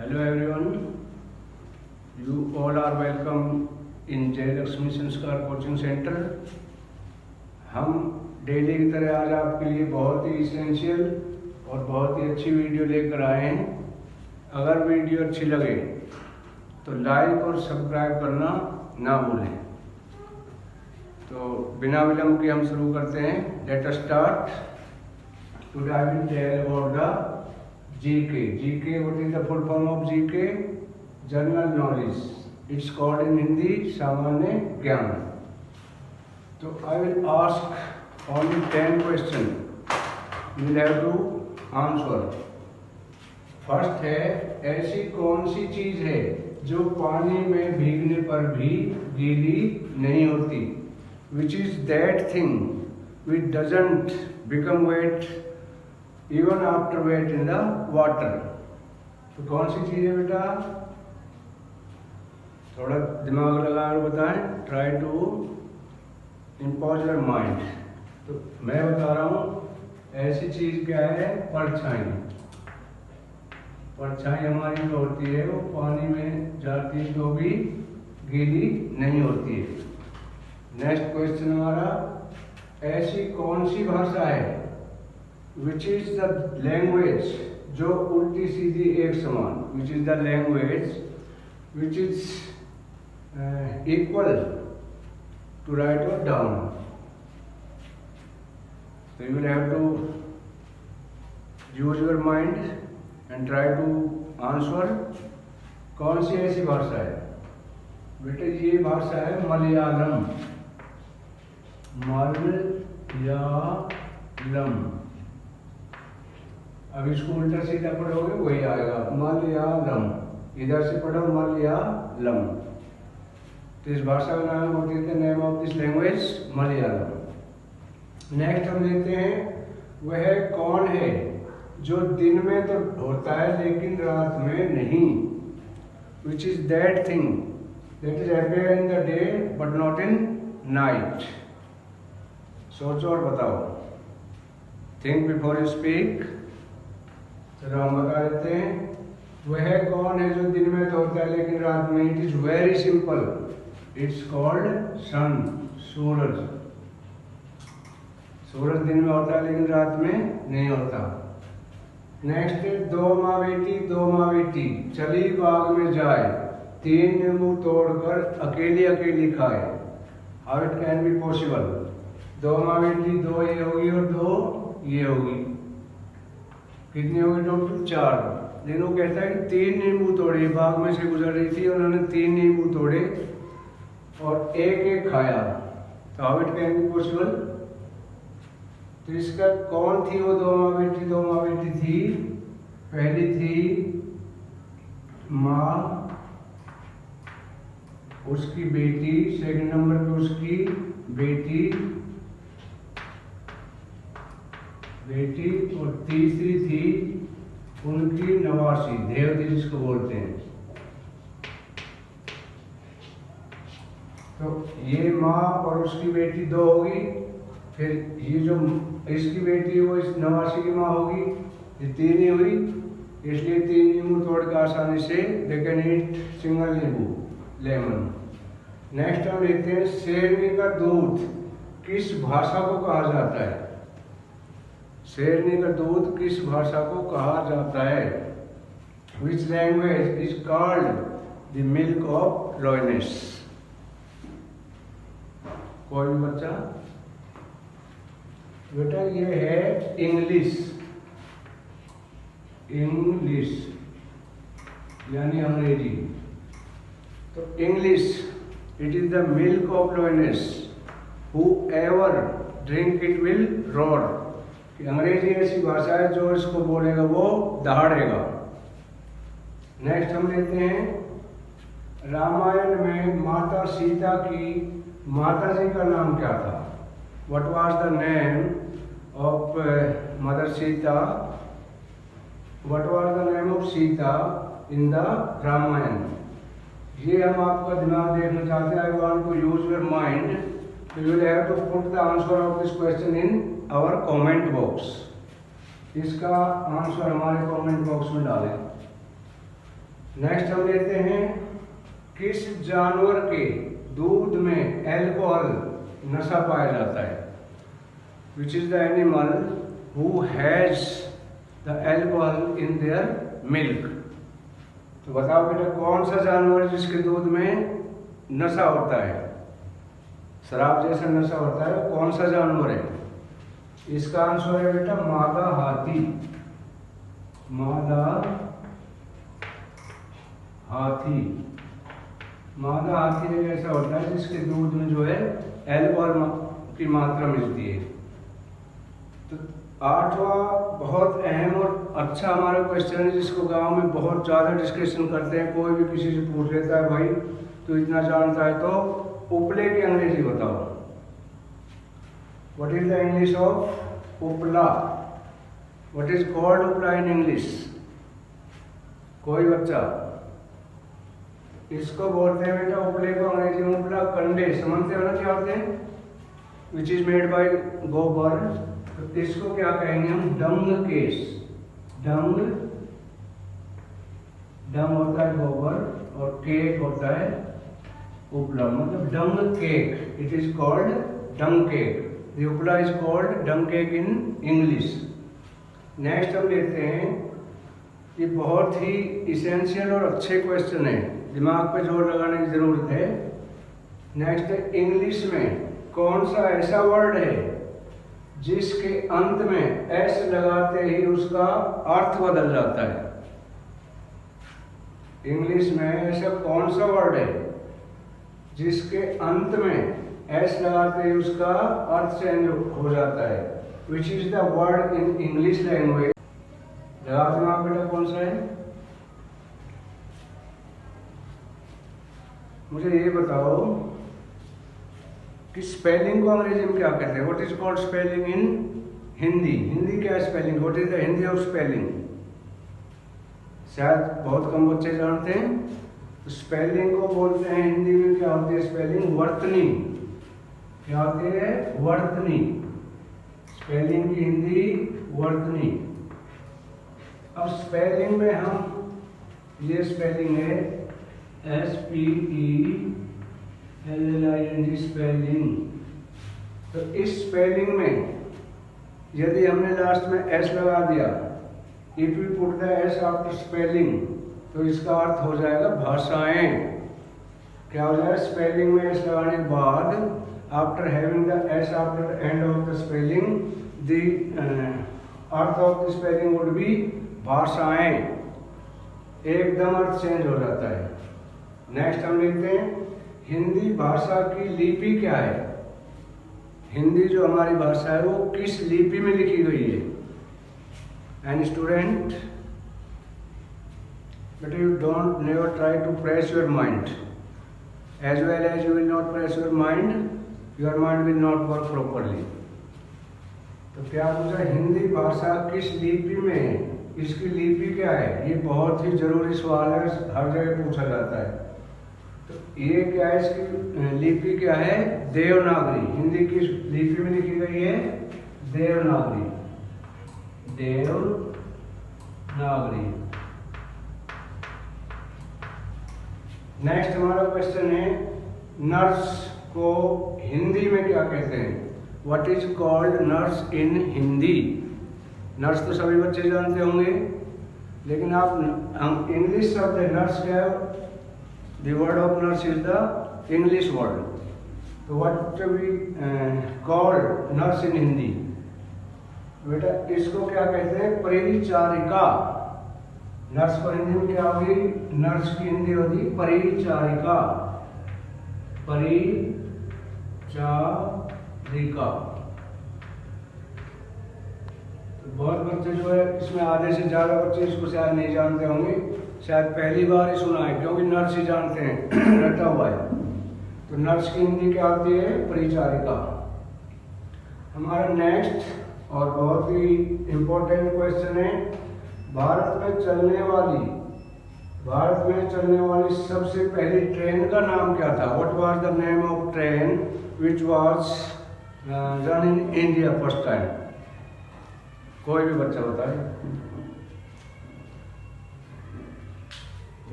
Hello everyone, you all are welcome in Jay Lakshmi Sanskar Coaching Center. हम daily की तरह आज आपके लिए बहुत ही इसेंशियल और बहुत ही अच्छी वीडियो लेकर आए हैं। अगर वीडियो अच्छी लगे तो लाइक और सब्सक्राइब करना ना भूलें। तो बिना विलंब के हम शुरू करते हैं। Let us start. Today I will tell about the GK. GK, what is the full form of GK? General knowledge. It's called in Hindi सामान्य ज्ञान। तो I will ask only 10 questions. You will have to answer. First है, ऐसी कौन सी चीज है जो पानी में भीगने पर भी गीली नहीं होती? Which is that thing which doesn't become wet even after wet in the water? तो कौन सी चीज है बेटा? थोड़ा दिमाग लगाकर बताएं। Try to impose your mind. तो मैं बता रहा हूँ, ऐसी चीज क्या है? परछाई। परछाई हमारी जो होती है वो पानी में जाती है तो भी गीली नहीं होती है। नेक्स्ट क्वेश्चन हमारा, ऐसी कौन सी भाषा है विच इज द लैंग्वेज जो उल्टी सीधी एक समान, which is the language which is equal to right और down? So you will have to use your mind and try to answer. कौन सी ऐसी भाषा है बेटे? ये भाषा है मलयालम। मलयालम। अब इसको उल्टा सीधा पढ़ोगे वही आएगा, मलयालम। इधर से पढ़ो मलयालम। तो इस भाषा का नाम होती है, name of this language Malayalam. Next हम लेते हैं, वह कौन है जो दिन में तो होता है लेकिन रात में नहीं? Which is that thing that is appear in the day but not in night? सोचो और बताओ। Think before you speak. चलो हम बता देते हैं, वह कौन है जो दिन में तो होता है लेकिन रात में? It is very simple, it's called sun, सूरज। सूरज दिन में होता है लेकिन रात में नहीं होता। नेक्स्ट, दो माँ बेटी चली बाग में जाए, 3 नींबू तोड़कर अकेली अकेली खाए। How it can be possible? दो माँ बेटी, 2 ये होगी और 2 ये होगी। कितनी होगी टोटल? 4। लेकिन वो कहता है कि 3 नींबू तोड़े, बाग में से गुजर रही थी, उन्होंने 3 नींबू तोड़े और एक एक खाया। तो how it can be possible? तो इसका कौन थी वो दो माँ बेटी थी? पहली थी माँ, उसकी बेटी, सेकंड नंबर पे उसकी बेटी और तीसरी थी उनकी नवासी, देवती जिसको बोलते हैं। तो ये माँ और उसकी बेटी 2 होगी, फिर ये जो इसकी बेटी है वो इस नवासी की माँ होगी, ये 3 ही हुई। इसलिए 3 नींबू तोड़ के आसानी से दे कैन ईट सिंगल नींबू, लेमन। नेक्स्ट हम लेते हैं, शेरनी का दूध किस भाषा को कहा जाता है? शेरनी का दूध किस भाषा को कहा जाता है? Which language is called the milk of lioness? कोई भी बच्चा? बेटा ये है इंग्लिश यानी अंग्रेजी। तो English, it is the milk of lioness, who ever drink it will roar. कि अंग्रेजी ऐसी भाषा है जो इसको बोलेगा वो दहाड़ेगा। नेक्स्ट हम लेते हैं, रामायण में माता सीता की माता जी का नाम क्या था? What was the name of Mother Sita? What was the name of Sita in the Ramayana? ये हम आपका दिमाग देखना चाहते हैं। I want to use your mind. So you will have to put the answer of this question in our comment box. इसका answer हमारे comment box में डालें। नेक्स्ट हम लेते हैं, किस जानवर के दूध में अल्कोहल नशा पाया जाता है? विच is the animal who has the alcohol in their milk? तो बताओ बेटा, कौन सा जानवर जिसके दूध में नशा होता है, शराब जैसा नशा होता है, कौन सा जानवर है? इसका आंसर है बेटा मादा हाथी। मादा हाथी, मादा हाथी एक ऐसा होता है जिसके दूध में जो है अल्कोहल की मात्रा मिलती है। तो आठवां बहुत अहम और अच्छा हमारा क्वेश्चन है, जिसको गांव में बहुत ज़्यादा डिस्कशन करते हैं। कोई भी किसी से पूछ लेता है, भाई तो इतना जानता है तो उपले की अंग्रेजी बताओ। What is the English of उपला? व्हाट इज कॉल्ड उपला इन इंग्लिश? कोई बच्चा? इसको बोलते हैं बेटा उपले को अंग्रेजी में उपला कंडे। समझते हो ना क्या होते हैं? विच इज मेड बाय गोबर। तो इसको क्या कहेंगे हम? डंग केस। डंग, डंग होता है गोबर और केक होता है उपला, मतलब dung cake. It is called dung cake. The upla is called dung cake in English. Next हम लेते हैं, ये बहुत ही इसेंशियल और अच्छे क्वेश्चन है, दिमाग पे जोर लगाने की जरूरत है। नेक्स्ट है, इंग्लिश में कौन सा ऐसा वर्ड है जिसके अंत में एस लगाते ही उसका अर्थ बदल जाता है? इंग्लिश में ऐसा कौन सा वर्ड है जिसके अंत में एस लगाते ही उसका अर्थ चेंज हो जाता है? विच is the word in English language? लगा दिमाग बेटा, कौन सा है? मुझे ये बताओ कि स्पेलिंग को अंग्रेजी में क्या कहते हैं? What is called spelling in Hindi? Hindi क्या है spelling? What is the Hindi of spelling? शायद बहुत कम बच्चे जानते हैं। तो स्पेलिंग को बोलते हैं हिंदी में, क्या होती है स्पेलिंग? वर्तनी। क्या होती है? वर्तनी। स्पेलिंग की हिंदी वर्तनी। अब स्पेलिंग में हम, ये स्पेलिंग है SPELLING स्पेलिंग। तो इस स्पेलिंग में यदि हमने लास्ट में एस लगा दिया, if we put the S after spelling, तो इसका अर्थ हो जाएगा भाषाएं। क्या हो जाएगा? स्पेलिंग में एस लगाने के बाद, after having the S after the end of the spelling, the earth of the spelling would be भाषाएं। एकदम अर्थ चेंज हो जाता है। नेक्स्ट हम लेते हैं, हिंदी भाषा की लिपि क्या है? हिंदी जो हमारी भाषा है वो किस लिपि में लिखी गई है? An student, but you don't never try to press your mind. As well as you will not press your mind will not work properly. तो क्या पूछा? हिंदी भाषा किस लिपि में है? इसकी लिपि क्या है? ये बहुत ही जरूरी सवाल है, हर जगह पूछा जाता है। तो ये क्या है? इसकी लिपि क्या है? देवनागरी। हिंदी किस लिपि में लिखी गई है? देवनागरी। देवनागरी। नेक्स्ट हमारा क्वेश्चन है, नर्स को हिंदी में क्या कहते हैं? What is called nurse in Hindi? Nurse तो सभी बच्चे जानते होंगे, लेकिन आप इंग्लिश शब्द है नर्स क्या है? The word of nurse is the English word. तो what we called nurse in Hindi? बेटा इसको क्या कहते हैं? परिचारिका। नर्स को हिंदी में क्या होगी? नर्स की हिंदी होगी परिचारिका। परिचारिका। बहुत बच्चे जो है इसमें आधे से ज़्यादा बच्चे इसको शायद नहीं जानते होंगे, शायद पहली बार ही सुना है, क्योंकि नर्स ही जानते हैं, रटा हुआ है। तो नर्स की हिंदी क्या होती है? परिचारिका। हमारा नेक्स्ट और बहुत ही इम्पोर्टेंट क्वेश्चन है, भारत में चलने वाली सबसे पहली ट्रेन का नाम क्या था? What was the name of train which was run in India first time? कोई भी बच्चा बताए।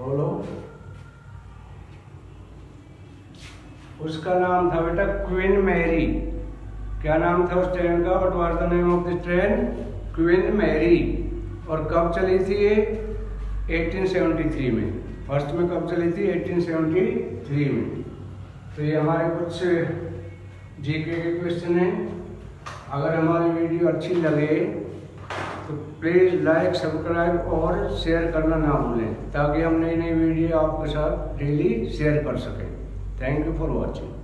बोलो। उसका नाम था बेटा क्वीन मैरी। क्या नाम था उस ट्रेन का? What was the name of the train? Queen Mary. और कब चली थी ये? 1873 में। फर्स्ट में कब चली थी? 1873 में। तो ये हमारे कुछ जीके के क्वेश्चन हैं। अगर हमारी वीडियो अच्छी लगे तो प्लीज़ लाइक, सब्सक्राइब और शेयर करना ना भूलें, ताकि हम नई नई वीडियो आपके साथ डेली शेयर कर सकें। Thank you for watching.